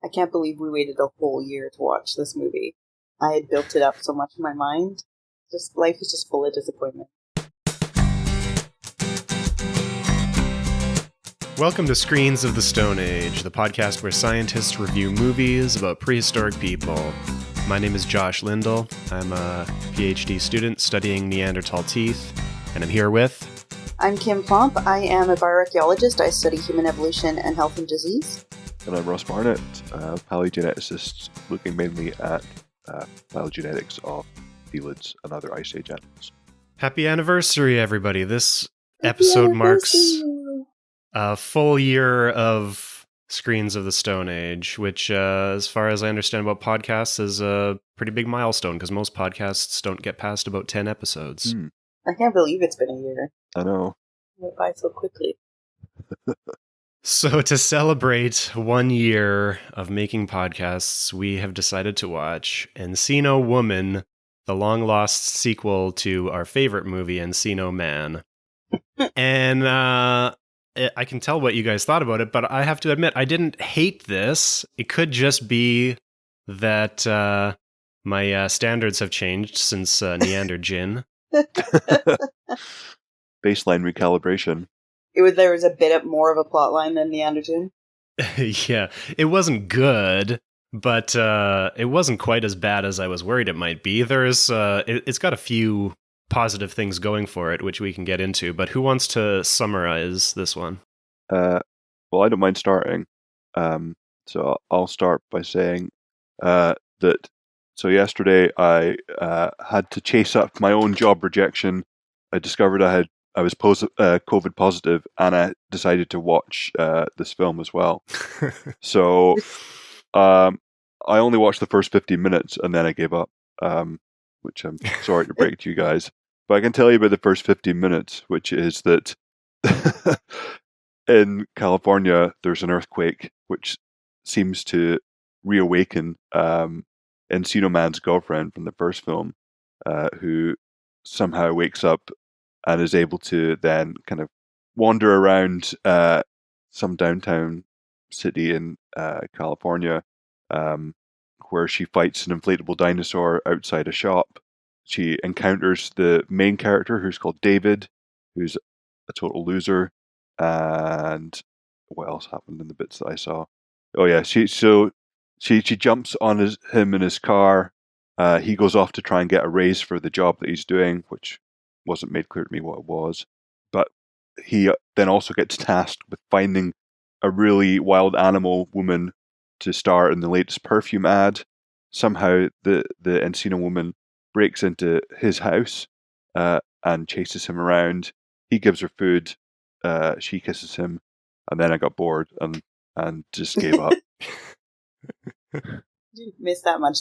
I can't believe we waited a whole year to watch this movie. I had built it up so much in my mind. Just life is just full of disappointment. Welcome to Screens of the Stone Age, the podcast where scientists review movies about prehistoric people. My name is Josh Lindell. I'm a PhD student studying Neanderthal teeth, and I'm here with... I'm Kim Plomp. I am a bioarchaeologist. I study human evolution and health and disease. And I'm Ross Barnett, a paleogeneticist looking mainly at phylogenetics of felids and other Ice Age animals. Happy anniversary, everybody. This episode marks a full year of Screens of the Stone Age, which, as far as I understand about podcasts, is a pretty big milestone, because most podcasts don't get past about 10 episodes. I can't believe it's been a year. I know. It went by so quickly. So to celebrate 1 year of making podcasts, we have decided to watch Encino Woman, the long-lost sequel to our favorite movie, Encino Man. And I can tell what you guys thought about it, but I have to admit, I didn't hate this. It could just be that my standards have changed since Neander Gin. Baseline recalibration. There was a bit more of a plot line than Neanderthal. Yeah, it wasn't good, but it wasn't quite as bad as I was worried it might be. It's got a few positive things going for it, which we can get into, but who wants to summarize this one? Well, I don't mind starting. So I'll start by saying that so yesterday I had to chase up my own job rejection. I discovered I was COVID positive, and I decided to watch this film as well. So I only watched the first 15 minutes, and then I gave up, which I'm sorry to break to you guys. But I can tell you about the first 15 minutes, which is that in California, there's an earthquake, which seems to reawaken Encino Man's girlfriend from the first film, who somehow wakes up and is able to then kind of wander around some downtown city in California, where she fights an inflatable dinosaur outside a shop. She encounters the main character, who's called David, who's a total loser. And what else happened in the bits that I saw? Oh yeah, she jumps on him in his car. He goes off to try and get a raise for the job that he's doing, which wasn't made clear to me what it was. But he then also gets tasked with finding a really wild animal woman to star in the latest perfume ad. Somehow the Encino Woman breaks into his house and chases him around. He gives her food. She kisses him, and then I got bored and just gave up. Didn't miss that much.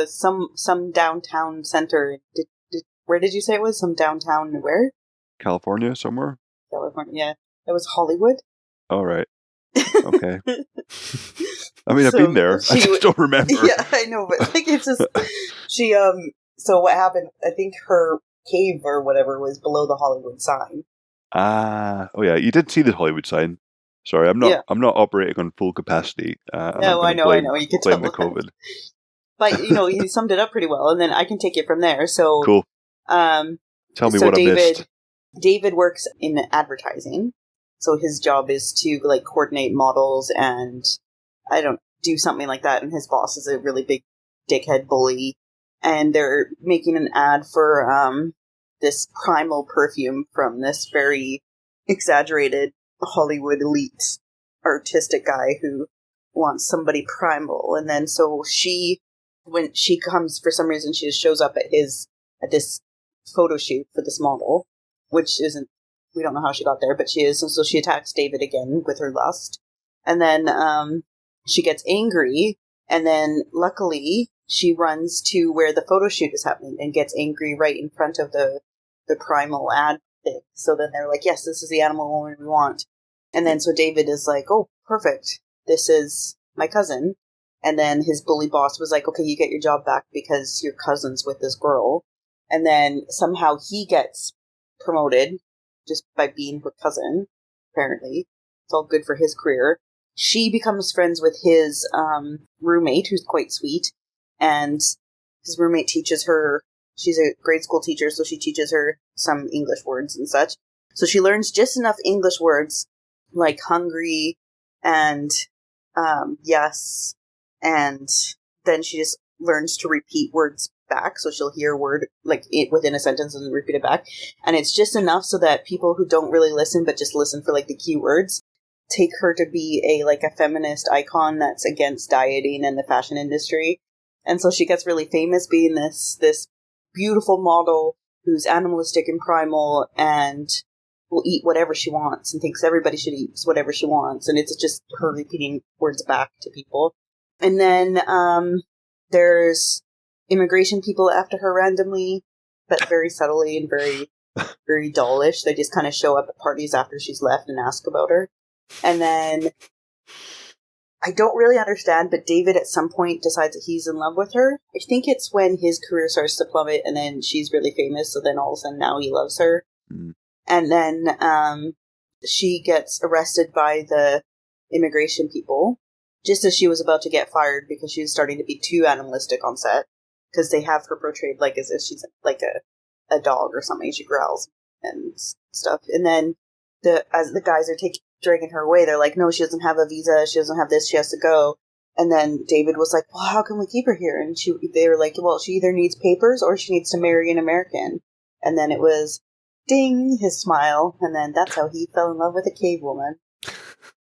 Some downtown center. Where did you say it was? Some downtown where? California, somewhere? California, yeah. It was Hollywood. All right. Okay. I mean, I've been there. I just don't remember. Yeah, I know, but like it's just she. So what happened? I think her cave or whatever was below the Hollywood sign. Oh yeah, you did see the Hollywood sign. Sorry, I'm not. Yeah. I'm not operating on full capacity. No, I know. You can blame the COVID. But you summed it up pretty well, and then I can take it from there. So cool. Tell me what I missed. David works in advertising, so his job is to like coordinate models and do something like that. And his boss is a really big dickhead bully, and they're making an ad for this primal perfume from this very exaggerated Hollywood elite artistic guy who wants somebody primal. And then so when she comes, for some reason, she just shows up at this photo shoot for this model, which isn't, we don't know how she got there, but she is. And so she attacks David again with her lust. And then she gets angry, and then luckily she runs to where the photo shoot is happening and gets angry right in front of the primal ad thing. So then they're like, yes, this is the animal woman we want. And then so David is like, oh, perfect. This is my cousin. And then his bully boss was like, okay, you get your job back because you're cousins with this girl. And then somehow he gets promoted just by being her cousin, apparently. It's all good for his career. she becomes friends with his roommate, who's quite sweet, and his roommate teaches her, she's a grade school teacher, so she teaches her some English words and such. So she learns just enough English words, like hungry and yes, and then she just learns to repeat words back, so she'll hear a word like it within a sentence and repeat it back, and it's just enough so that people who don't really listen but just listen for like the key words take her to be a feminist icon that's against dieting and the fashion industry. And so she gets really famous being this beautiful model who's animalistic and primal and will eat whatever she wants and thinks everybody should eat whatever she wants, and it's just her repeating words back to people. And then there's immigration people after her randomly, but very subtly and very, very dullish. They just kind of show up at parties after she's left and ask about her. And then I don't really understand, but David at some point decides that he's in love with her. I think it's when his career starts to plummet and then she's really famous, so then all of a sudden now he loves her. Mm. And then she gets arrested by the immigration people just as she was about to get fired because she was starting to be too animalistic on set, because they have her portrayed like as if she's like a dog or something. She growls and stuff. And then as the guys are dragging her away, they're like, no, she doesn't have a visa, she doesn't have this, she has to go. And then David was like, well, how can we keep her here? And they were like, well, she either needs papers or she needs to marry an American. And then it was, ding, his smile, and then that's how he fell in love with a cave woman.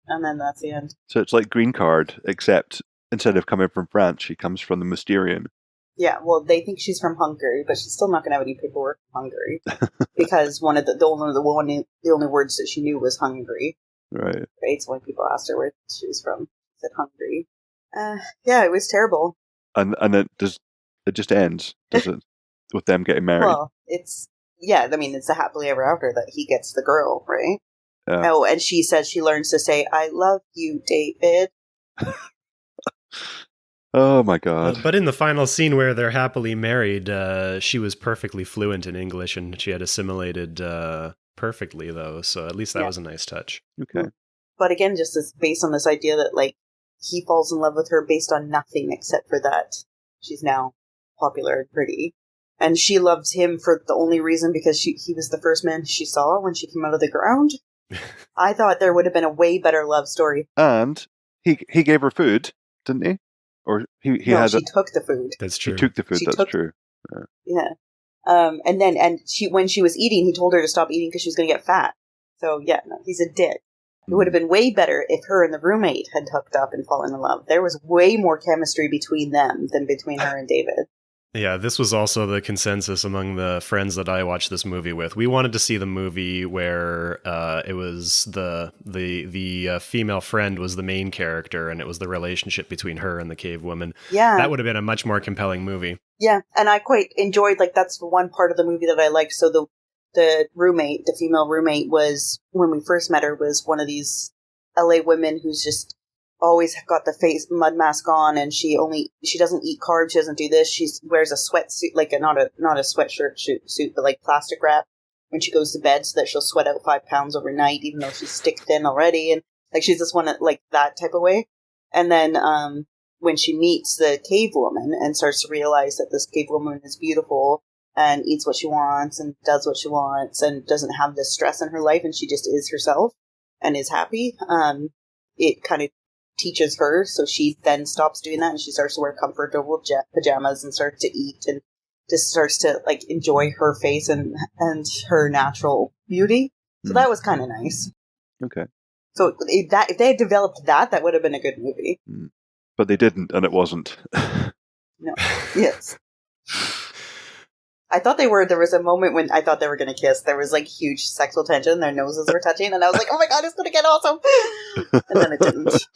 And then that's the end. So it's like Green Card, except instead of coming from France, she comes from the Mysterian. Yeah, well, they think she's from Hungary, but she's still not going to have any paperwork from Hungary because one of the only words that she knew was Hungary. Right. Right. So when people asked her where she was from, she said Hungary. Yeah, it was terrible. And it just ends, does it, with them getting married? Well, it's a happily ever after that he gets the girl, right? Yeah. Oh, and she says she learns to say, I love you, David. Oh my God. But in the final scene where they're happily married, she was perfectly fluent in English and she had assimilated perfectly, though. So at least that was a nice touch. Okay. But again, just based on this idea that, like, he falls in love with her based on nothing except for that she's now popular and pretty. And she loves him for the only reason because he was the first man she saw when she came out of the ground. I thought there would have been a way better love story. And he gave her food, didn't he? Or he took the food. That's true. He took the food, that's true. Yeah. And when she was eating, he told her to stop eating because she was going to get fat. So, yeah, no, he's a dick. It would have been way better if her and the roommate had hooked up and fallen in love. There was way more chemistry between them than between her and David. Yeah, this was also the consensus among the friends that I watched this movie with. We wanted to see the movie where it was the female friend was the main character, and it was the relationship between her and the cave woman. Yeah. That would have been a much more compelling movie. Yeah, and I quite enjoyed, like, that's the one part of the movie that I liked. So the roommate, the female roommate, was, when we first met her, was one of these LA women who's just always got the face mud mask on, and she doesn't eat carbs, she doesn't do this, she wears a sweatsuit, like not a sweatshirt suit, but like plastic wrap when she goes to bed so that she'll sweat out 5 pounds overnight, even though she's stick thin already, and like she's just one like that type of way. And then when she meets the cave woman and starts to realize that this cave woman is beautiful and eats what she wants and does what she wants and doesn't have this stress in her life, and she just is herself and is happy, it kind of teaches her, so she then stops doing that and she starts to wear comfortable pajamas and starts to eat and just starts to like enjoy her face and her natural beauty. So that was kind of nice. Okay. So if they had developed that would have been a good movie. But they didn't, and it wasn't. No. Yes. I thought there was a moment when I thought they were going to kiss. There was like huge sexual tension. Their noses were touching, and I was like, "Oh my god, it's going to get awesome!" And then it didn't.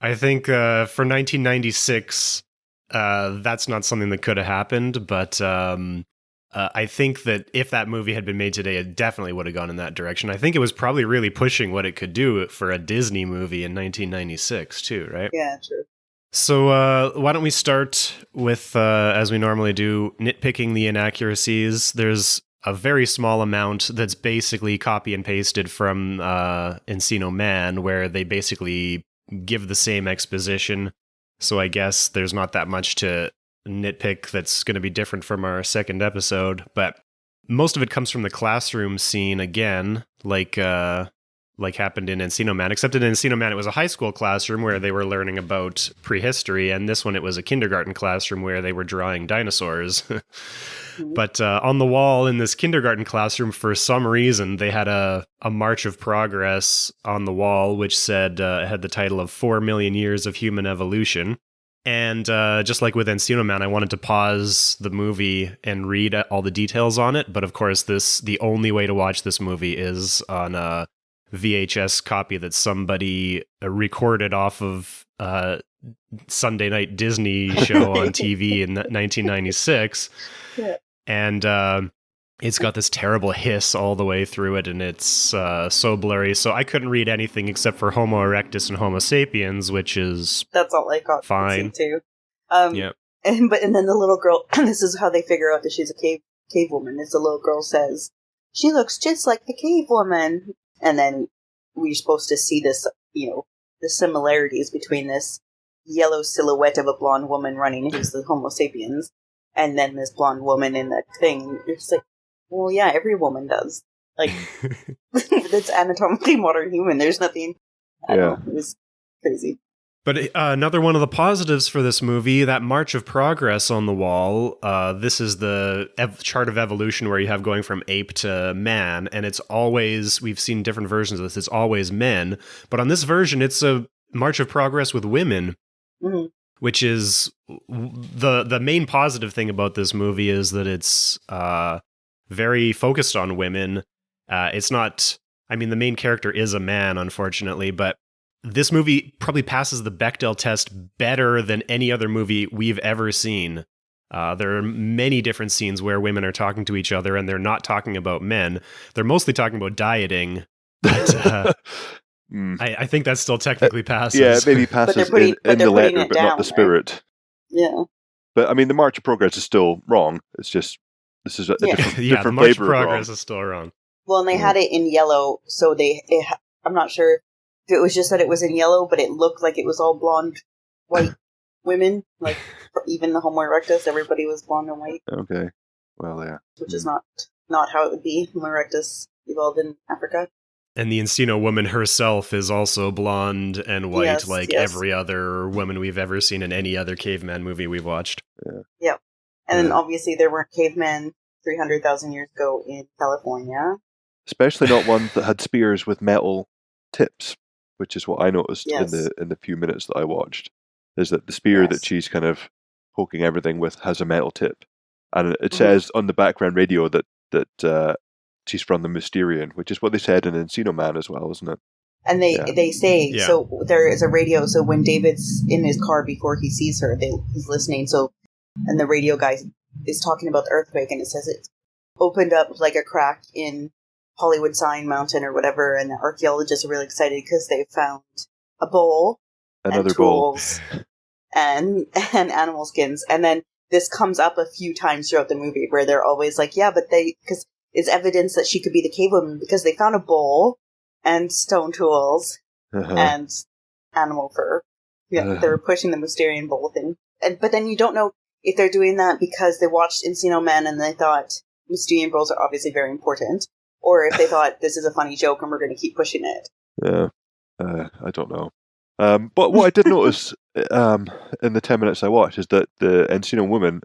I think for 1996, that's not something that could have happened. But I think that if that movie had been made today, it definitely would have gone in that direction. I think it was probably really pushing what it could do for a Disney movie in 1996, too, right? Yeah, true. So why don't we start with, as we normally do, nitpicking the inaccuracies. There's a very small amount that's basically copy and pasted from Encino Man, where they basically give the same exposition. So I guess there's not that much to nitpick that's going to be different from our second episode, but most of it comes from the classroom scene again, like happened in Encino Man, except in Encino Man it was a high school classroom where they were learning about prehistory, and this one it was a kindergarten classroom where they were drawing dinosaurs. But on the wall in this kindergarten classroom, for some reason, they had a march of progress on the wall, which said had the title of 4 million years of human evolution. And just like with Encino Man, I wanted to pause the movie and read all the details on it. But of course, the only way to watch this movie is on a VHS copy that somebody recorded off of Sunday night Disney show on TV in 1996. Yeah. And it's got this terrible hiss all the way through it, and it's so blurry. So I couldn't read anything except for Homo erectus and Homo sapiens, which is that's all I got fine too. Yeah. And then the little girl, and this is how they figure out that she's a cave woman. Is the little girl says, "She looks just like the cave woman," and then we're supposed to see this, the similarities between this yellow silhouette of a blonde woman running, who's the Homo sapiens, and then this blonde woman in the thing. You're just like, well, yeah, every woman does. Like, that's anatomically modern human. There's nothing. I don't know, it was crazy. But another one of the positives for this movie, that march of progress on the wall, this is the chart of evolution where you have going from ape to man, and it's always, we've seen different versions of this, it's always men. But on this version, it's a march of progress with women. Mm-hmm. Which is the main positive thing about this movie is that it's very focused on women. It's not, I mean, the main character is a man, unfortunately, but this movie probably passes the Bechdel test better than any other movie we've ever seen. There are many different scenes where women are talking to each other and they're not talking about men. They're mostly talking about dieting. But, I think that still technically passes. Yeah, it maybe passes in the letter, but not the spirit. Right? Yeah. But, I mean, the March of Progress is still wrong. It's just, this is a different the March of Progress is still wrong. Well, and they had it in yellow, so I'm not sure if it was just that it was in yellow, but it looked like it was all blonde, white women. Like, even the Homo erectus, everybody was blonde and white. Okay. Well, yeah. Which is not how it would be. Homo erectus evolved in Africa. And the Encino Woman herself is also blonde and white, every other woman we've ever seen in any other caveman movie we've watched. Yeah. And then obviously there weren't cavemen 300,000 years ago in California. Especially not ones that had spears with metal tips, which is what I noticed in the few minutes that I watched. Is that the spear that she's kind of poking everything with has a metal tip. And it says on the background radio that she's from the Mysterian, which is what they said in Encino Man as well, isn't it? And they say, so there is a radio, so when David's in his car before he sees her, he's listening, and the radio guy is talking about the earthquake, and it says it opened up like a crack in Hollywood Sign Mountain or whatever, and the archaeologists are really excited because they found a bowl, another and tools, and animal skins. And then this comes up a few times throughout the movie where they're always like, yeah, but because it's evidence that she could be the cave woman because they found a bowl and stone tools and animal fur. Yeah, they were pushing the Mysterian bowl thing. But then you don't know if they're doing that because they watched Encino Man and they thought Mysterian bowls are obviously very important, or if they thought this is a funny joke and we're going to keep pushing it. Yeah, I don't know. But what I did notice in the 10 minutes I watched is that the Encino Woman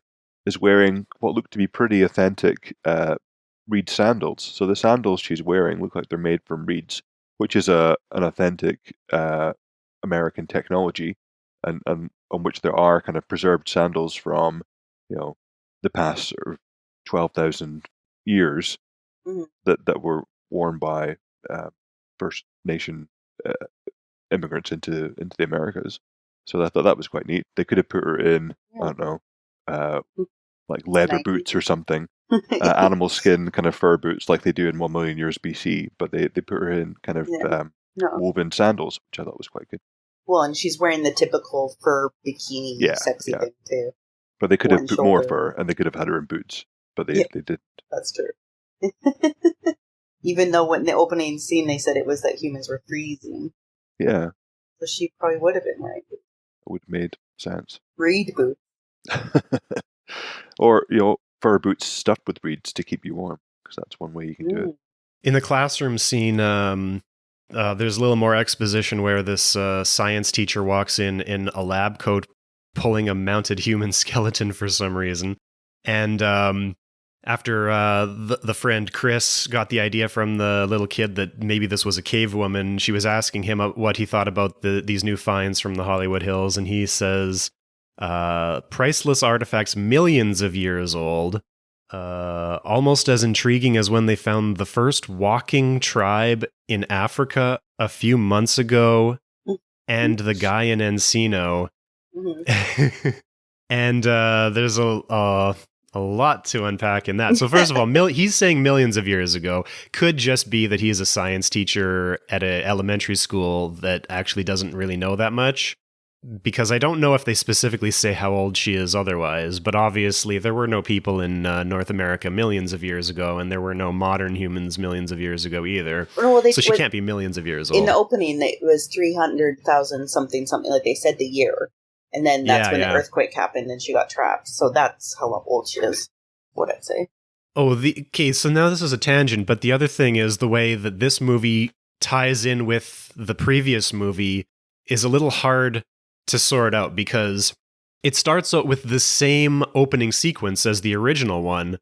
is wearing what looked to be pretty authentic reed sandals. So the sandals she's wearing look like they're made from reeds, which is an authentic American technology, and on which there are kind of preserved sandals from, the past 12,000 years that were worn by First Nation immigrants into the Americas. So I thought that was quite neat. They could have put her in, I don't know, like leather boots or something, animal skin kind of fur boots like they do in 1 million years BC, but they put her in kind of woven sandals, which I thought was quite good. Well, and she's wearing the typical fur bikini sexy thing too. But they could have put more fur, and they could have had her in boots, but they didn't. That's true. Even though in the opening scene they said it was that humans were freezing. Yeah, So she probably would have been right. it would have made sense. Reed boots. Or, fur boots stuffed with reeds to keep you warm, because that's one way you can do it. In the classroom scene, there's a little more exposition where this science teacher walks in a lab coat pulling a mounted human skeleton for some reason. And after the friend Chris got the idea from the little kid that maybe this was a cave woman, she was asking him what he thought about these new finds from the Hollywood Hills, and he says, priceless artifacts millions of years old, almost as intriguing as when they found the first walking tribe in Africa a few months ago, and the guy in Encino. Mm-hmm. And there's a lot to unpack in that. So first of all, he's saying millions of years ago. Could just be that he's a science teacher at an elementary school that actually doesn't really know that much. Because I don't know if they specifically say how old she is otherwise, but obviously there were no people in North America millions of years ago, and there were no modern humans millions of years ago either. Well, so she can't be millions of years old. In the opening, it was 300,000 something, like they said the year. And then that's when the earthquake happened and she got trapped. So that's how old she is, what I'd say. Oh, okay, so now this is a tangent, but the other thing is the way that this movie ties in with the previous movie is a little hard to sort out, because it starts out with the same opening sequence as the original one,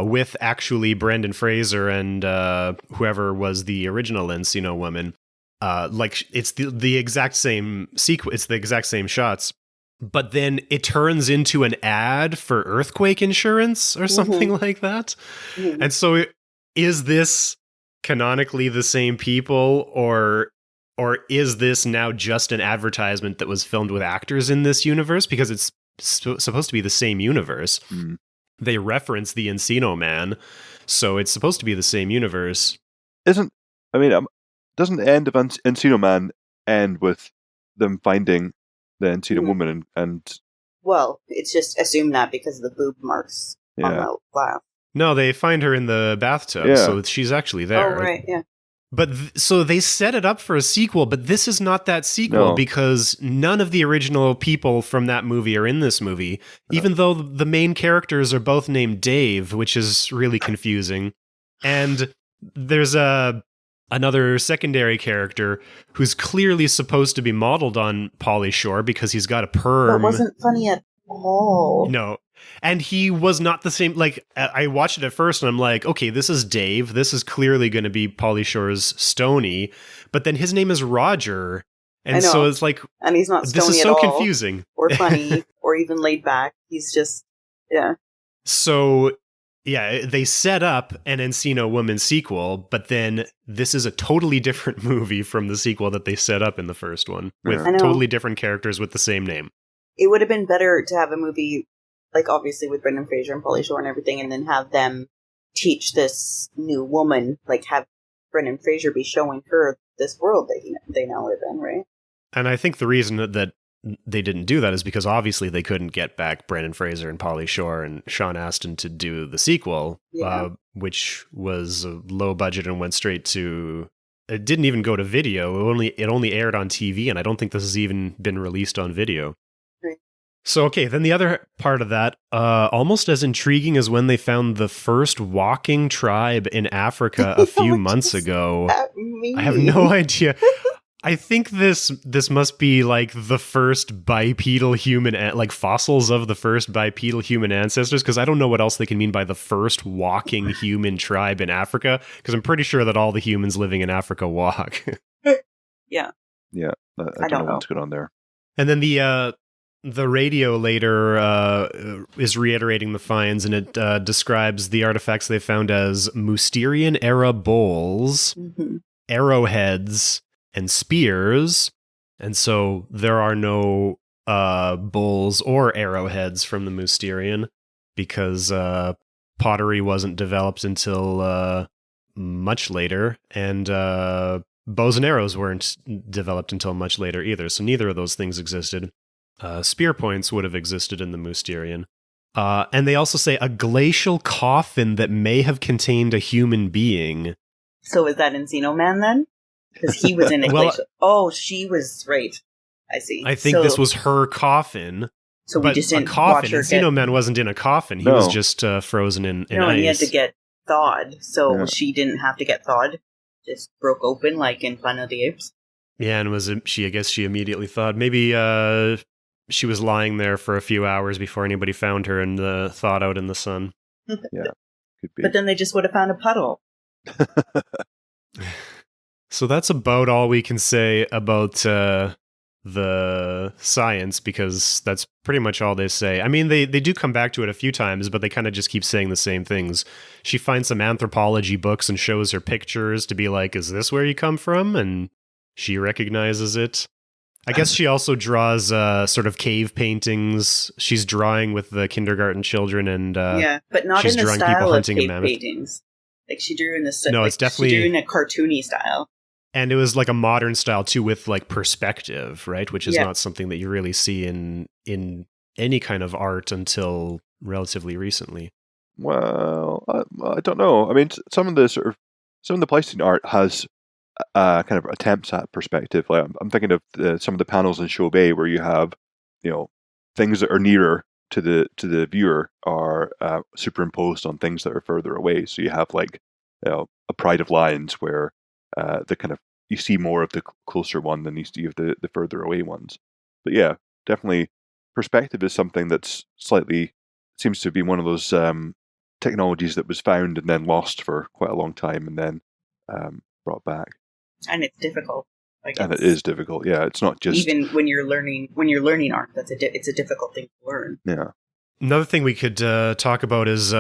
with actually Brendan Fraser and whoever was the original Encino Woman. Like it's the exact same sequence, it's the exact same shots, but then it turns into an ad for earthquake insurance or something like that. And so is this canonically the same people, or is this now just an advertisement that was filmed with actors in this universe? Because it's supposed to be the same universe. They reference the Encino Man, so it's supposed to be the same universe. Doesn't the end of Encino Man end with them finding the Encino Woman and... Well, it's just assumed that because of the boob marks on the glass. No, they find her in the bathtub, so she's actually there. Oh, right, yeah. But so they set it up for a sequel, but this is not that sequel because none of the original people from that movie are in this movie, even though the main characters are both named Dave, which is really confusing. And there's another secondary character who's clearly supposed to be modeled on Pauly Shore because he's got a perm. That wasn't funny at all. No. And he was not the same. Like, I watched it at first and I'm like, okay, this is Dave. This is clearly going to be Pauly Shore's Stoney. But then his name is Roger. And so it's like, and he's not Stoney this is so confusing. Or funny or even laid back. He's just, So, they set up an Encino Woman sequel, but then this is a totally different movie from the sequel that they set up in the first one with totally different characters with the same name. It would have been better to have a movie, like obviously with Brendan Fraser and Pauly Shore and everything, and then have them teach this new woman, like have Brendan Fraser be showing her this world that they now live in, right? And I think the reason that they didn't do that is because obviously they couldn't get back Brendan Fraser and Pauly Shore and Sean Astin to do the sequel, which was low budget and went straight to... It didn't even go to video. It only aired on TV, and I don't think this has even been released on video. So, okay, then the other part of that, almost as intriguing as when they found the first walking tribe in Africa a few months ago. I have no idea. I think this must be like the first bipedal human, like fossils of the first bipedal human ancestors, because I don't know what else they can mean by the first walking human tribe in Africa, because I'm pretty sure that all the humans living in Africa walk. Yeah. Yeah, I don't know what's going on there. And then the radio later is reiterating the finds, and it describes the artifacts they found as Mousterian-era bowls, arrowheads, and spears. And so there are no bowls or arrowheads from the Mousterian because pottery wasn't developed until much later, and bows and arrows weren't developed until much later either. So neither of those things existed. Spear points would have existed in the Mousterian. And they also say a glacial coffin that may have contained a human being. So is that Encino Man then? Because he was in a glacial. Oh, she was right. I see. I think this was her coffin. So we just didn't a coffin. watch her Encino Man wasn't in a coffin. He was just frozen in ice. And he had to get thawed. So she didn't have to get thawed. Just broke open like in Planet of the Apes. Yeah, and I guess she immediately thought maybe she was lying there for a few hours before anybody found her and thawed out in the sun. Yeah, could be. But then they just would have found a puddle. So that's about all we can say about the science, because that's pretty much all they say. I mean, they do come back to it a few times, but they kind of just keep saying the same things. She finds some anthropology books and shows her pictures to be like, is this where you come from? And she recognizes it. I guess she also draws sort of cave paintings. She's drawing with the kindergarten children, and but not she's in the drawing style people of hunting a cave mammoth. paintings. Like she drew in the No, it's definitely she drew in a cartoony style. And it was like a modern style too, with like perspective, right? Which is not something that you really see in any kind of art until relatively recently. Well, I don't know. I mean, some of the Pleistocene art has kind of attempts at perspective. Like I'm thinking of some of the panels in Chauvet where you have, things that are nearer to the viewer are superimposed on things that are further away. So you have like a Pride of Lions where the kind of you see more of the closer one than you see of the further away ones. But yeah, definitely perspective is something that's seems to be one of those technologies that was found and then lost for quite a long time and then brought back. And it's difficult. And it is difficult. Yeah, it's not just even when you're learning art. It's a difficult thing to learn. Yeah. Another thing we could talk about is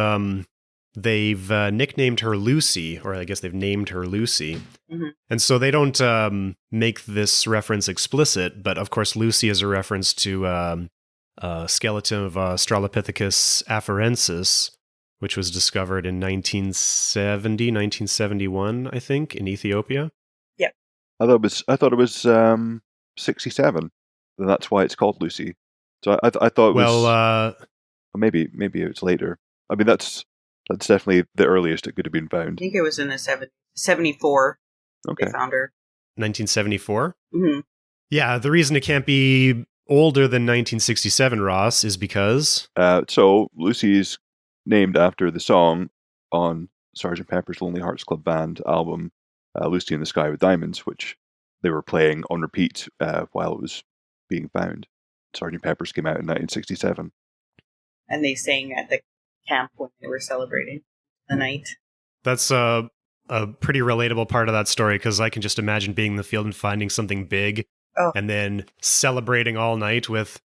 they've nicknamed her Lucy, or I guess they've named her Lucy. Mm-hmm. And so they don't make this reference explicit, but of course Lucy is a reference to a skeleton of Australopithecus afarensis, which was discovered in 1971, I think, in Ethiopia. Yeah. I thought it was 67. And that's why it's called Lucy. So I thought it was maybe it's later. I mean that's definitely the earliest it could have been found. I think it was in the 74. Okay. They found her. 1974? Mm-hmm. Yeah, the reason it can't be older than 1967, Ross, is because... So Lucy's named after the song on Sgt. Pepper's Lonely Hearts Club Band album, Lucy in the Sky with Diamonds, which they were playing on repeat while it was being found. Sgt. Pepper's came out in 1967. And they sang at the camp when they were celebrating the night. That's a pretty relatable part of that story, because I can just imagine being in the field and finding something big and then celebrating all night with...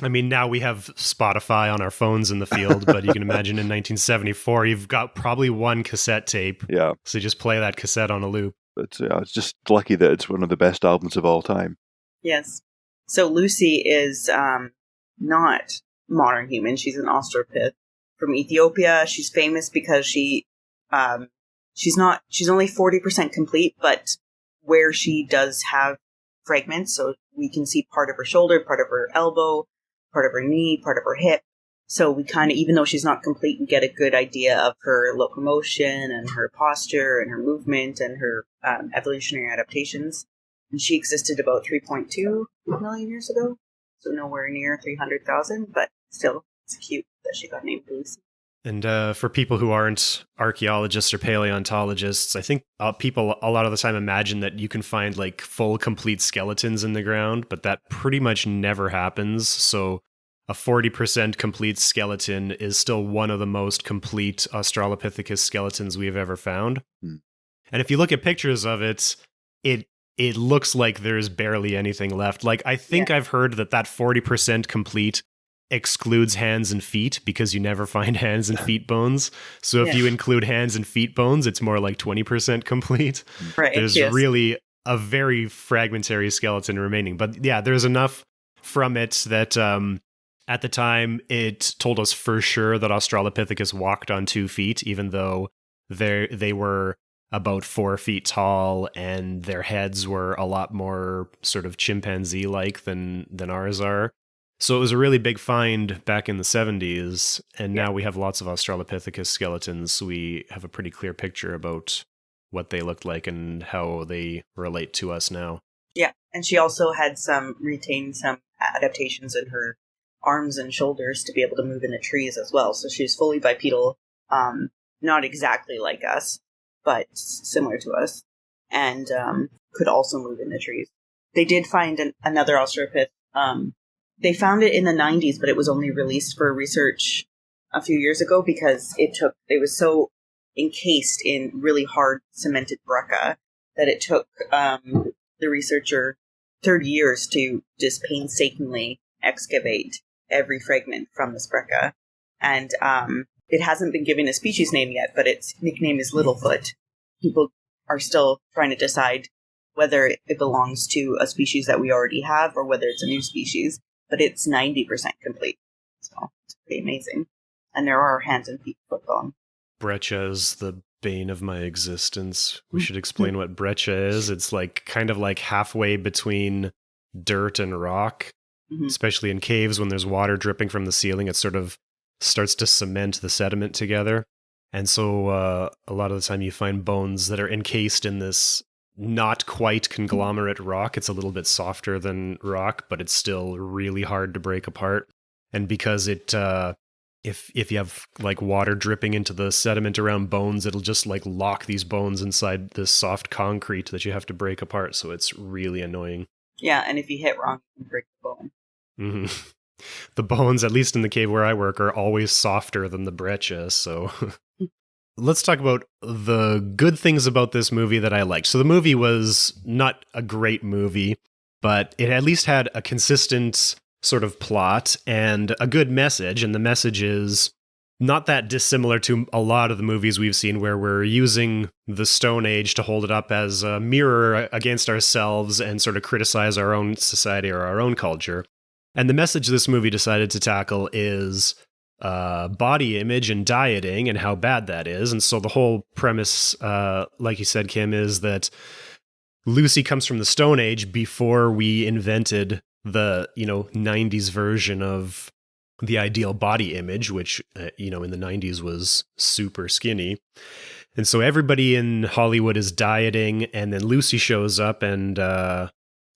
I mean, now we have Spotify on our phones in the field, but you can imagine in 1974, you've got probably one cassette tape. Yeah. So you just play that cassette on a loop. But it's just lucky that it's one of the best albums of all time. Yes. So Lucy is not modern human. She's an Australopith from Ethiopia. She's famous because she's only 40% complete, but where she does have fragments, so we can see part of her shoulder, part of her elbow, part of her knee, part of her hip. So we kind of, even though she's not complete, we get a good idea of her locomotion and her posture and her movement and her evolutionary adaptations. And she existed about 3.2 million years ago. So nowhere near 300,000, but still, it's cute that she got named Lucy. And for people who aren't archaeologists or paleontologists, I think people a lot of the time imagine that you can find like full, complete skeletons in the ground, but that pretty much never happens. So a 40% complete skeleton is still one of the most complete Australopithecus skeletons we've ever found. Hmm. And if you look at pictures of it looks like there's barely anything left. Like, I think I've heard that 40% complete excludes hands and feet, because you never find hands and feet bones. So if you include hands and feet bones, it's more like 20% complete. Right. There's really a very fragmentary skeleton remaining. But yeah, there's enough from it that at the time it told us for sure that Australopithecus walked on 2 feet, even though they were about 4 feet tall and their heads were a lot more sort of chimpanzee-like than ours are. So it was a really big find back in the 70s, and Yeah. now we have lots of Australopithecus skeletons, so we have a pretty clear picture about what they looked like and how they relate to us now. Yeah, and she also had retained some adaptations in her arms and shoulders to be able to move in the trees as well. So she's fully bipedal, not exactly like us, but similar to us, and could also move in the trees. They did find another Australopith. They found it in the 90s, but it was only released for research a few years ago because it was so encased in really hard cemented breccia that it took the researcher 30 years to just painstakingly excavate every fragment from this breccia. And it hasn't been given a species name yet, but its nickname is Littlefoot. People are still trying to decide whether it belongs to a species that we already have or whether it's a new species, but it's 90% complete. So it's pretty amazing. And there are hands and feet foot bone. Breccia is the bane of my existence. We should explain what breccia is. It's kind of like halfway between dirt and rock, especially in caves when there's water dripping from the ceiling. It sort of starts to cement the sediment together. And so a lot of the time you find bones that are encased in this not quite conglomerate rock. It's a little bit softer than rock, but it's still really hard to break apart. And because it if you have water dripping into the sediment around bones, it'll just lock these bones inside this soft concrete that you have to break apart. So it's really annoying. Yeah, and if you hit wrong, you can break the bone. Mm-hmm. The bones, at least in the cave where I work, are always softer than the breccia. So let's talk about the good things about this movie that I liked. So the movie was not a great movie, but it at least had a consistent sort of plot and a good message. And the message is not that dissimilar to a lot of the movies we've seen where we're using the Stone Age to hold it up as a mirror against ourselves and sort of criticize our own society or our own culture. And the message this movie decided to tackle is body image and dieting and how bad that is. And so the whole premise, like you said, Kim, is that Lucy comes from the Stone Age before we invented the 90s version of the ideal body image, which in the 90s was super skinny. And so everybody in Hollywood is dieting, and then Lucy shows up and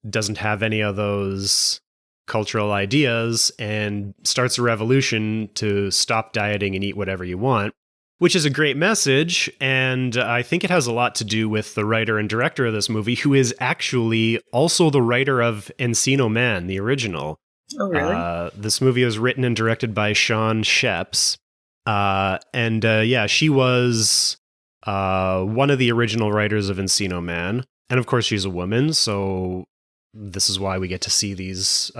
doesn't have any of those cultural ideas and starts a revolution to stop dieting and eat whatever you want, which is a great message. And I think it has a lot to do with the writer and director of this movie, who is actually also the writer of Encino Man, the original. Oh, really? This movie was written and directed by Sean Sheps. She was one of the original writers of Encino Man. And of course, she's a woman, so this is why we get to see these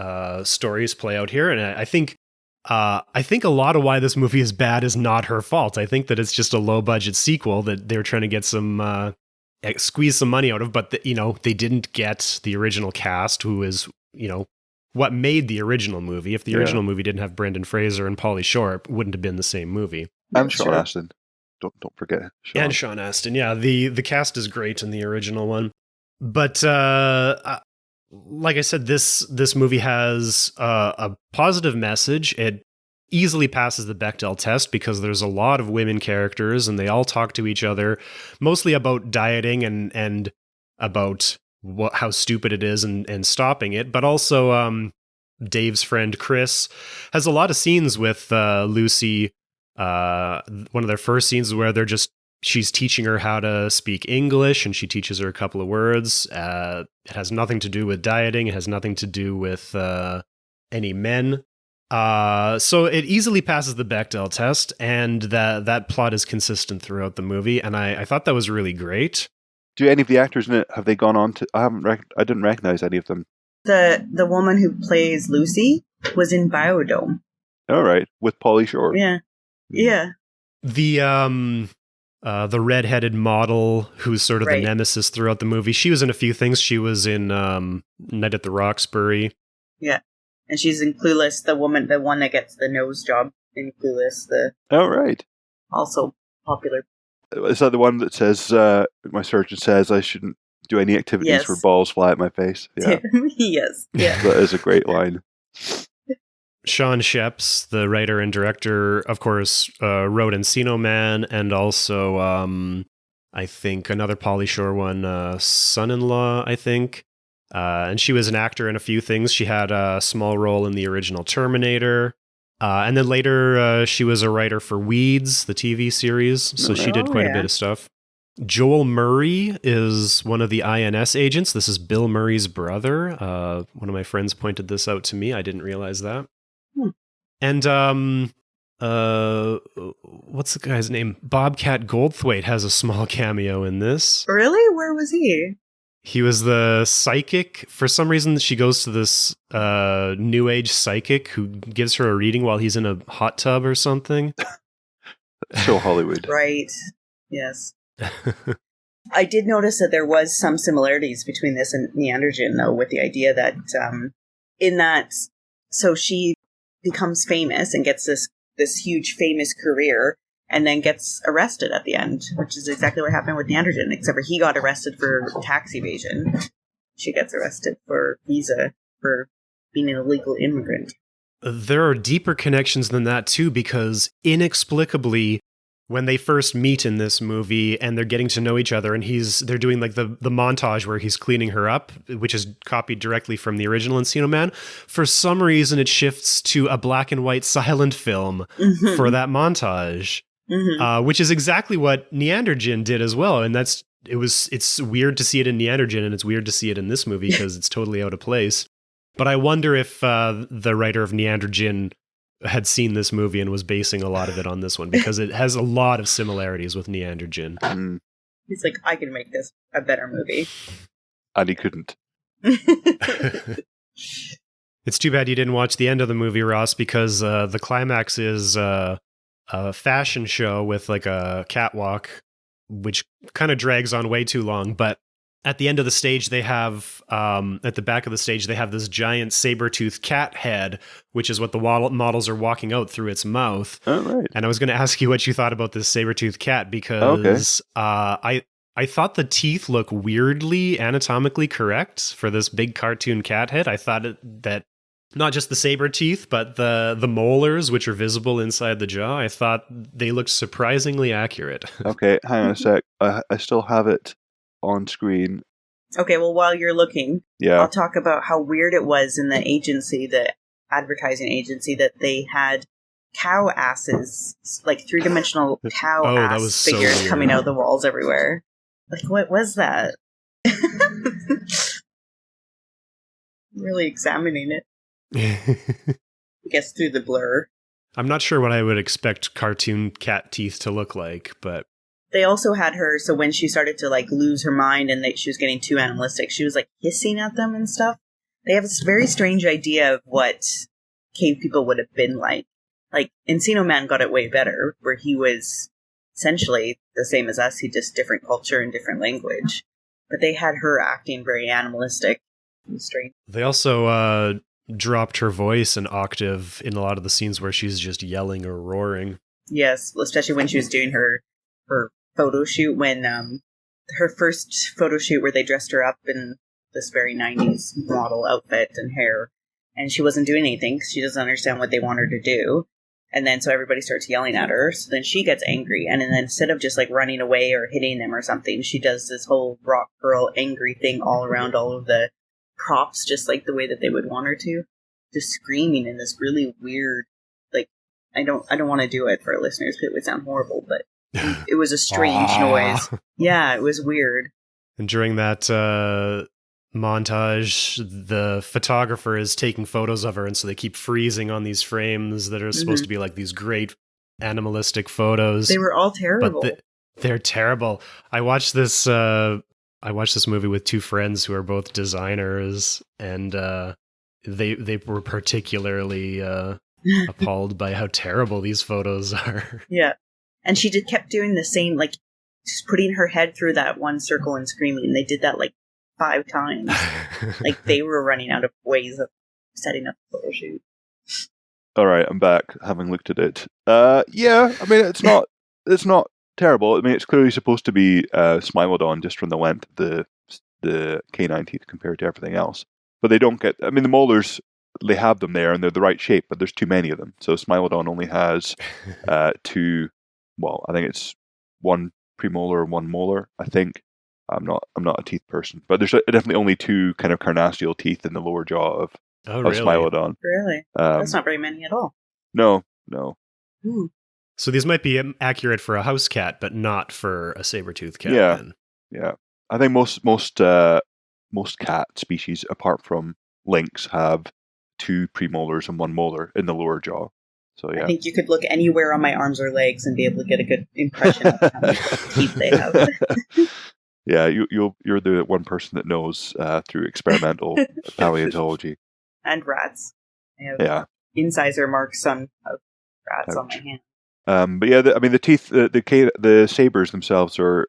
stories play out here. And I think a lot of why this movie is bad is not her fault. I think that it's just a low budget sequel that they were trying to get some squeeze some money out of, but they didn't get the original cast, who is what made the original movie. If the original movie didn't have Brendan Fraser and Pauly Shore, it wouldn't have been the same movie. And Sean Astin. Don't forget Sean. And Sean Astin. Yeah, the cast is great in the original one. But like I said, this movie has a positive message. It easily passes the Bechdel test because there's a lot of women characters and they all talk to each other, mostly about dieting and about how stupid it is and stopping it. But also Dave's friend Chris has a lot of scenes with Lucy. One of their first scenes where she's teaching her how to speak English, and she teaches her a couple of words. It has nothing to do with dieting. It has nothing to do with any men. So it easily passes the Bechdel test, and that plot is consistent throughout the movie. And I thought that was really great. Do any of the actors in it, have they gone on to... I didn't recognize any of them. The woman who plays Lucy was in Biodome. All right, with Pauly Shore. Yeah. Yeah. The redheaded model who's sort of the nemesis throughout the movie. She was in a few things. She was in Night at the Roxbury. Yeah. And she's in Clueless, the one that gets the nose job in Clueless. Right. Also popular. Is that the one that says, my surgeon says I shouldn't do any activities where balls fly at my face? Yeah. Yes. Yeah. That is a great line. Sean Sheps, the writer and director, of course, wrote Encino Man and also, I think, another Pauly Shore one, Son-in-Law, I think. And she was an actor in a few things. She had a small role in the original Terminator. And then later, she was a writer for Weeds, the TV series. So she did quite a bit of stuff. Joel Murray is one of the INS agents. This is Bill Murray's brother. One of my friends pointed this out to me. I didn't realize that. And what's the guy's name? Bobcat Goldthwait has a small cameo in this. Really? Where was he? He was the psychic. For some reason, she goes to this new age psychic who gives her a reading while he's in a hot tub or something. So Hollywood. Right. Yes. I did notice that there was some similarities between this and Neandergen, though, with the idea that so she becomes famous and gets this huge famous career and then gets arrested at the end, which is exactly what happened with Neandergen, except for he got arrested for tax evasion. She gets arrested for visa for being an illegal immigrant. There are deeper connections than that, too, because inexplicably, when they first meet in this movie and they're getting to know each other and they're doing like the montage where he's cleaning her up, which is copied directly from the original Encino Man, for some reason it shifts to a black and white silent film for that montage, which is exactly what Neandergen did as well. And it's weird to see it in Neandergen and it's weird to see it in this movie because it's totally out of place. But I wonder if the writer of Neandergen had seen this movie and was basing a lot of it on this one because it has a lot of similarities with Neandergen. He's like, I can make this a better movie. And he couldn't. It's too bad you didn't watch the end of the movie, Ross, because the climax is a fashion show with like a catwalk, which kind of drags on way too long. But at the end of the stage, they have, at the back of the stage, they have this giant saber-toothed cat head, which is what the models are walking out through its mouth. Oh, right. And I was going to ask you what you thought about this saber-toothed cat, because I thought the teeth look weirdly anatomically correct for this big cartoon cat head. I thought that not just the saber teeth, but the molars, which are visible inside the jaw, I thought they looked surprisingly accurate. Okay, hang on a sec. I still have it on screen. Okay, well, while you're looking, Yeah. I'll talk about how weird it was in the agency, the advertising agency, that they had cow asses, like three-dimensional cow ass was so figures weird. coming out of the walls everywhere. Like, what was that? Really examining it. I guess through the blur. I'm not sure what I would expect cartoon cat teeth to look like, but They also had her, so when she started to like lose her mind and she was getting too animalistic, she was like hissing at them and stuff. They have this very strange idea of what cave people would have been like. Like, Encino Man got it way better, where he was essentially the same as us, he just different culture and different language. But they had her acting very animalistic and strange. they also dropped her voice an octave in a lot of the scenes where she's just yelling or roaring. Yes, especially when she was doing her photo shoot, when her first photo shoot where they dressed her up in this very 90s model outfit and hair, and she wasn't doing anything because she doesn't understand what they want her to do. And then so everybody starts yelling at her, so then she gets angry, and then instead of just like running away or hitting them or something, she does this whole rock girl angry thing all around all of the props, just like the way that they would want her to, just screaming in this really weird, like, I don't want to do it for our listeners because it would sound horrible, but it was a strange noise. Yeah, it was weird. And during that montage, the photographer is taking photos of her, and so they keep freezing on these frames that are supposed to be like these great animalistic photos. They were all terrible. But they're terrible. I watched this movie with two friends who are both designers, and they were particularly appalled by how terrible these photos are. Yeah. And she just kept doing the same, like, just putting her head through that one circle and screaming. They did that, like, 5 times. Like, they were running out of ways of setting up a photo shoot. All right, I'm back, having looked at it. Yeah, I mean, it's not terrible. I mean, it's clearly supposed to be Smilodon just from the length of the canine teeth compared to everything else. But they don't get, I mean, the molars they have them there and they're the right shape, but there's too many of them. So Smilodon only has two. Well, I think it's one premolar and one molar. I think I'm not a teeth person, but there's definitely only two kind of carnassial teeth in the lower jaw of really? Smilodon. Really? That's not very many at all. No. Hmm. So these might be accurate for a house cat, but not for a saber-toothed cat. Yeah. Then. Yeah, I think most cat species, apart from lynx, have two premolars and one molar in the lower jaw. So yeah, I think you could look anywhere on my arms or legs and be able to get a good impression of how many teeth they have. Yeah, you're the one person that knows through experimental paleontology. And rats. I have incisor marks of rats on my hand. But yeah, the teeth, the sabers themselves are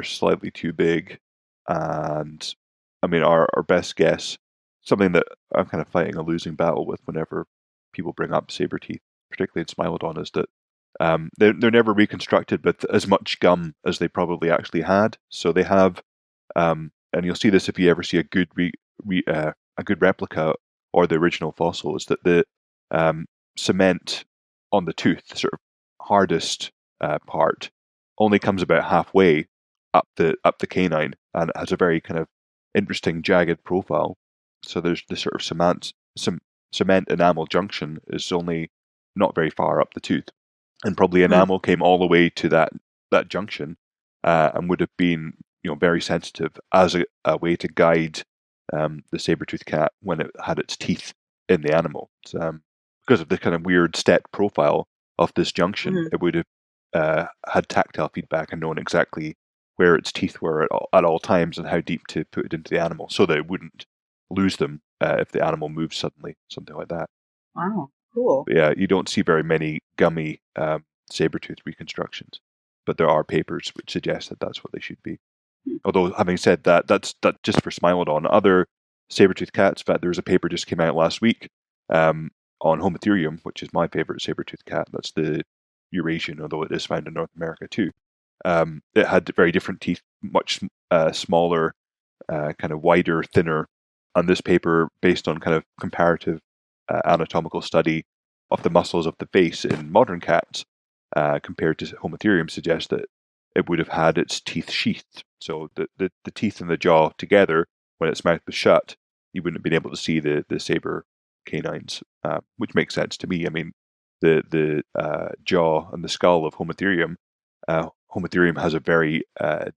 slightly too big, and I mean our best guess, something that I'm kind of fighting a losing battle with whenever people bring up saber teeth, particularly in Smilodon, is that they're never reconstructed with as much gum as they probably actually had. So they have, and you'll see this if you ever see a good a good replica or the original fossil, is that the cement on the tooth, the sort of hardest part, only comes about halfway up the canine, and it has a very kind of interesting jagged profile. So there's the sort of cement enamel junction is only not very far up the tooth, and probably enamel came all the way to that junction, and would have been very sensitive as a way to guide the saber-toothed cat when it had its teeth in the animal. Because of the kind of weird step profile of this junction, it would have had tactile feedback and known exactly where its teeth were at all times and how deep to put it into the animal, so that it wouldn't lose them if the animal moved suddenly, something like that. Wow, cool. But yeah, you don't see very many gummy saber-tooth reconstructions, but there are papers which suggest that that's what they should be. Although, having said that, that's just for Smilodon. Other saber-toothed cats, in fact, there was a paper just came out last week on Homotherium, which is my favorite saber-toothed cat. That's the Eurasian, although it is found in North America too. It had very different teeth, much smaller, kind of wider, thinner. And this paper, based on kind of comparative anatomical study of the muscles of the face in modern cats compared to Homotherium, suggests that it would have had its teeth sheathed. So the teeth in the jaw together, when its mouth was shut, you wouldn't have been able to see the saber canines, which makes sense to me. I mean, the jaw and the skull of Homotherium, Homotherium has a very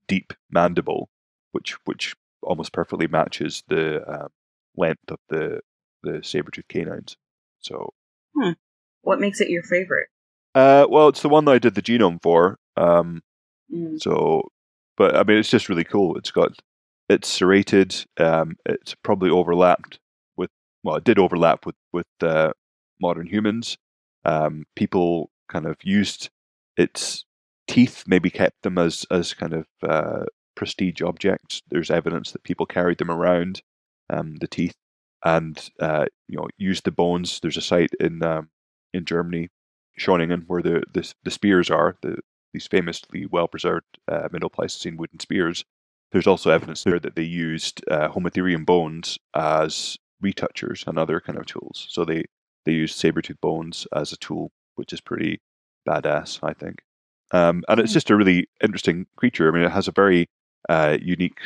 deep mandible, which almost perfectly matches the length of the saber-toothed canines. So, what makes it your favorite? Well, it's the one that I did the genome for. So, but I mean, it's just really cool. It's serrated. It's probably overlapped with, well, it did overlap with modern humans. People kind of used its teeth, maybe kept them as kind of prestige objects. There's evidence that people carried them around, the teeth, and used the bones. There's a site in Germany, Schoningen, where the spears are, these famously well-preserved Middle Pleistocene wooden spears. There's also evidence there that they used Homotherium bones as retouchers and other kind of tools. So they used saber-tooth bones as a tool, which is pretty badass, I think. And it's just a really interesting creature. I mean, it has a very unique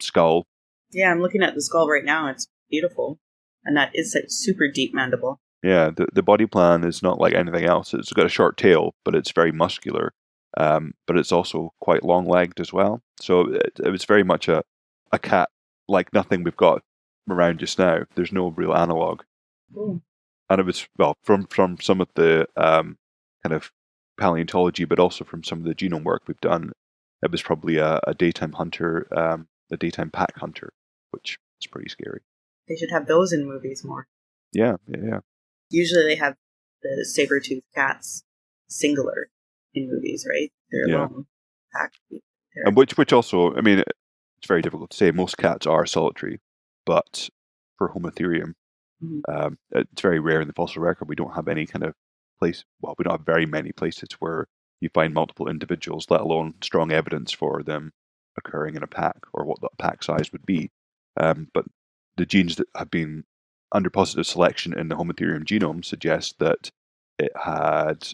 skull. Yeah, I'm looking at the skull right now. It's beautiful. And that is a super deep mandible. Yeah, the body plan is not like anything else. It's got a short tail, but it's very muscular. But it's also quite long-legged as well. So it was very much a cat like nothing we've got around just now. There's no real analog. Ooh. And it was, well, from some of the kind of paleontology, but also from some of the genome work we've done, it was probably a daytime hunter, a daytime pack hunter, which is pretty scary. They should have those in movies more. Yeah. Usually they have the saber-toothed cats singular in movies, right? They're alone. Pack. And which also, I mean, it's very difficult to say. Most cats are solitary, but for Homotherium, it's very rare in the fossil record. We don't have any kind of place, well, we don't have very many places where you find multiple individuals, let alone strong evidence for them occurring in a pack or what that pack size would be. But the genes that have been under positive selection in the Homotherium genome suggests that it had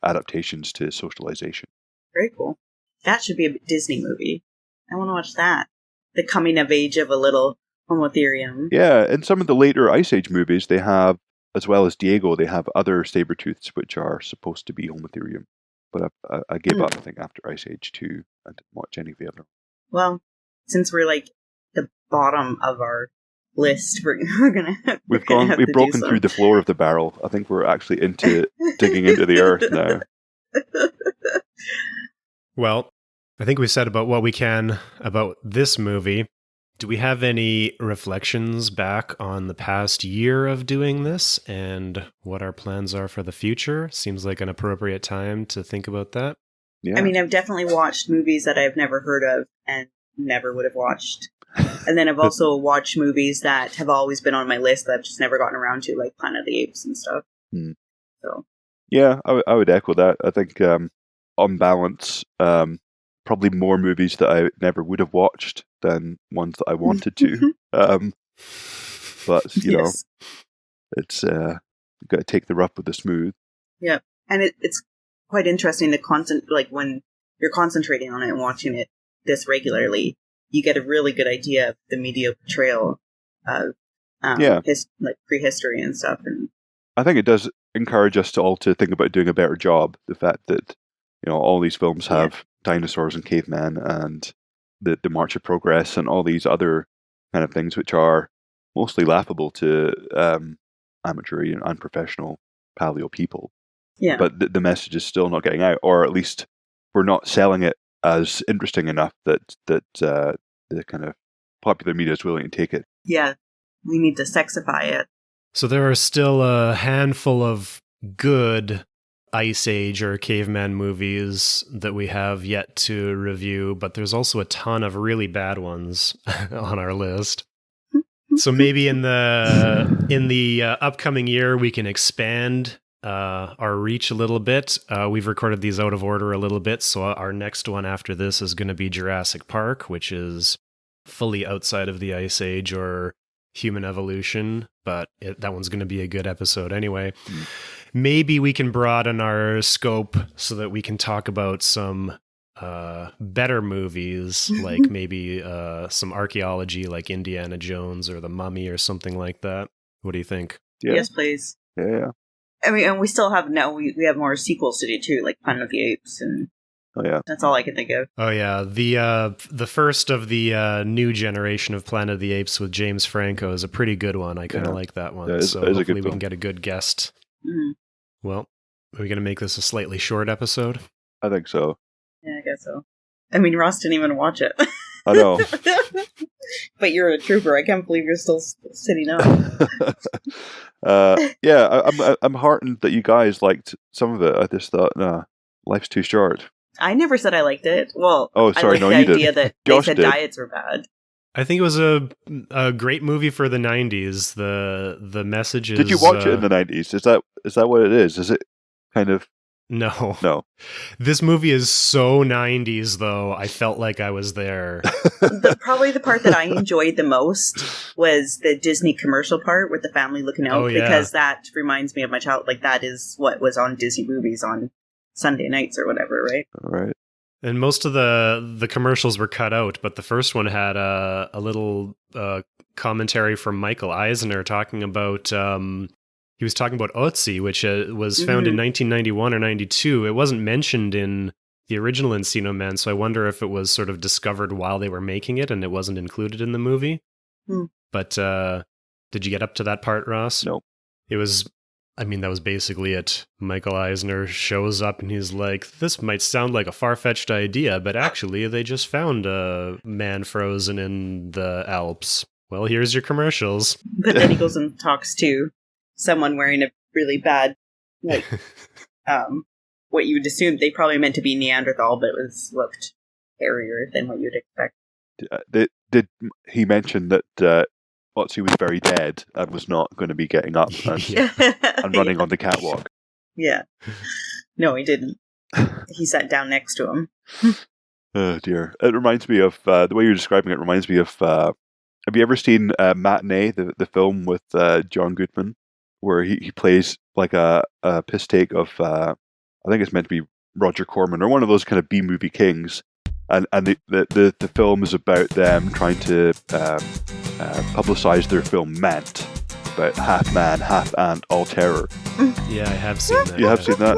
adaptations to socialization. Very cool. That should be a Disney movie. I want to watch that. The coming of age of a little Homotherium. Yeah, in some of the later Ice Age movies, they have, as well as Diego, they have other saber-tooths which are supposed to be Homotherium. But I gave up, I think, after Ice Age 2. I didn't watch any of the other. Well, since we're like the bottom of our list, we've broken through the floor of the barrel. I think we're actually into digging into the earth now. Well, I think we said about what we can about this movie. Do we have any reflections back on the past year of doing this and what our plans are for the future? Seems like an appropriate time to think about that. Yeah. I mean, I've definitely watched movies that I've never heard of and never would have watched. And then I've also watched movies that have always been on my list that I've just never gotten around to, like Planet of the Apes and stuff. So, yeah, I would echo that. I think on balance, probably more movies that I never would have watched than ones that I wanted to. But, you know, it's you've got to take the rough with the smooth. Yeah, and it's quite interesting like when you're concentrating on it and watching it this regularly, you get a really good idea of the media portrayal of prehistory and stuff. And I think it does encourage us to all to think about doing a better job. The fact that, you know, all these films have dinosaurs and cavemen and the March of Progress and all these other kind of things which are mostly laughable to amateur and unprofessional paleo people. Yeah. But the message is still not getting out, or at least we're not selling it as interesting enough that the kind of popular media is willing to take it. Yeah, we need to sexify it. So there are still a handful of good Ice Age or caveman movies that we have yet to review, but there's also a ton of really bad ones on our list. So maybe in the upcoming year we can expand our reach a little bit. We've recorded these out of order a little bit, so our next one after this is going to be Jurassic Park, which is fully outside of the Ice Age or human evolution, but that one's going to be a good episode anyway. Maybe we can broaden our scope so that we can talk about some better movies, like maybe some archaeology like Indiana Jones or The Mummy or something like that. What do you think? Yeah. Yes, please. Yeah. I mean, and we still have we have more sequels to do too, like Planet of the Apes, and that's all I can think of. Oh yeah, the first of the new generation of Planet of the Apes with James Franco is a pretty good one. I kind of like that one. Yeah, so hopefully we can get a good guest. Mm-hmm. Well, are we going to make this a slightly short episode? I think so. Yeah, I guess so. I mean, Ross didn't even watch it. I know. But you're a trooper. I can't believe you're still sitting up. I'm heartened that you guys liked some of it. I just thought, nah, life's too short. I never said I liked it. Well, oh, sorry, I liked the idea that Josh they said did. diets were bad. I think it was a great movie for the 90s. The message is... Did you watch it in the 90s? Is that what it is? Is it kind of... No. This movie is so 90s, though. I felt like I was there. Probably the part that I enjoyed the most was the Disney commercial part with the family looking out, because that reminds me of my child. Like, that is what was on Disney movies on Sunday nights or whatever, right? All right. And most of the commercials were cut out, but the first one had a little commentary from Michael Eisner talking about... he was talking about SotSA, which was found in 1991 or 92. It wasn't mentioned in the original Encino Man, so I wonder if it was sort of discovered while they were making it and it wasn't included in the movie. But did you get up to that part, Ross? No. It was... I mean, that was basically it. Michael Eisner shows up and he's like, this might sound like a far-fetched idea, but actually they just found a man frozen in the Alps. Well, here's your commercials. But then he goes and talks to someone wearing a really bad, like, what you would assume they probably meant to be Neanderthal, but looked hairier than what you'd expect. Did he mention that SotSA was very dead and was not going to be getting up and running on the catwalk? Yeah. No, he didn't. He sat down next to him. Oh dear. It reminds me of, the way you're describing it reminds me of Have you ever seen Matinee, the film with John Goodman, where he plays like a piss take of I think it's meant to be Roger Corman or one of those kind of B movie kings, and the film is about them trying to publicize their film Mant, about half man, half ant, all terror. Yeah, I have seen that. You have seen that,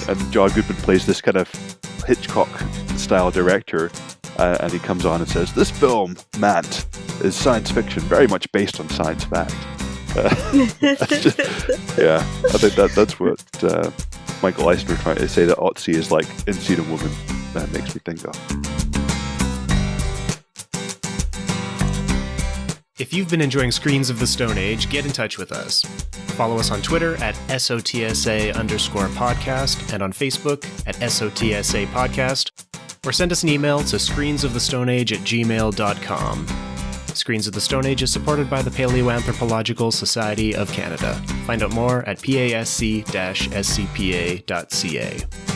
and John Goodman plays this kind of Hitchcock style director. And he comes on and says, "This film, Mant, is science fiction, very much based on science fact." Yeah, I think that's what Michael Eisner trying to say that SotSA is like Encino Woman. That makes me think of. If you've been enjoying Screens of the Stone Age, get in touch with us. Follow us on Twitter at SOTSA_podcast and on Facebook at SOTSA podcast, or send us an email to screensofthestonage@gmail.com. Screens of the Stone Age is supported by the Paleoanthropological Society of Canada. Find out more at pasc-scpa.ca.